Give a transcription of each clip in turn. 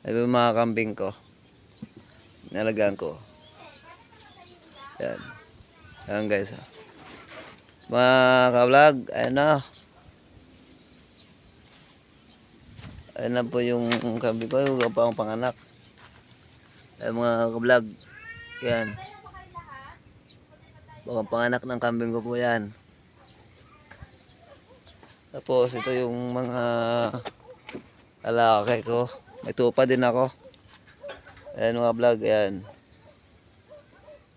Ay yung mga kambing ko. Nalagaan ko. Yan. Yan guys. Mga ka-vlog, ayan na. Ayan na po yung kambing ko. Yung pang panganak. Ayan mga ka-vlog. Yan. Baka panganak ng kambing ko po yan. Tapos ito yung mga alakay ko. May tupa din ako. Ayan mga vlog. Ayan.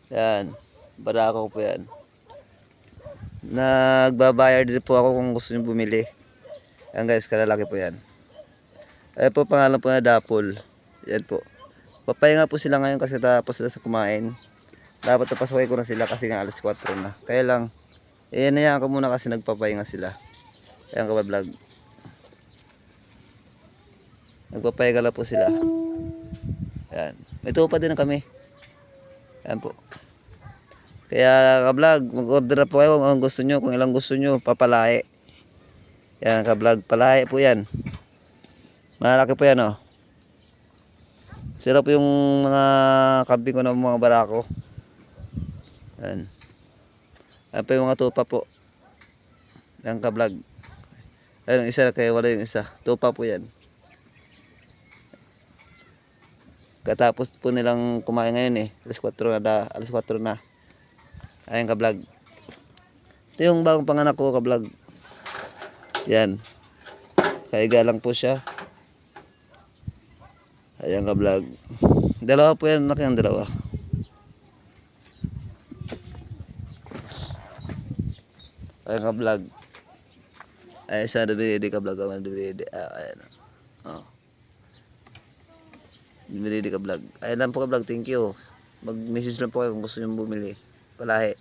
Yan. Barako po yan. Nagbabayar din po ako kung gusto nyo bumili. Ayan guys, kalalaki po yan. Ayan po pangalan po na Dapol. Yan po. Papahinga po sila ngayon kasi tapos sila sa kumain. Dapat napasway ko na sila kasi nga alas 4 na. Kaya lang, nayaan ko muna kasi nagpapahinga sila. Ayan ka vlog. Nagpapahinga lang po sila. Ayan. May tupa din na kami. Ayan po. Kaya ka-vlog, mag-order na po kayo kung gusto nyo, kung ilang gusto nyo, papalae. Yan ka-vlog, palae po yan. Malaki po yan oh. Sira po yung mga kambing ko ng mga barako. Yan. Yan po yung mga tupa po. Yan ka-vlog. Ayun yung isa, kaya wala yung isa. Tupa po yan. Katapos po nilang kumain ngayon eh. Alas 4 na. Alas 4 na. Ayan ka-vlog. Ito yung bagong panganak ko ka-vlog. Yan. Kaiga lang po siya. Ayan ka-vlog. Dalawa po yan. Laki ang dalawa. Ayan ka-vlog. Ayan sa DVD ka-vlog. Ayan. Oh. DVD ka-vlog. Ayan lang po ka-vlog. Thank you. Mag-message lang po kayo kung gusto nyo bumili. Palahe.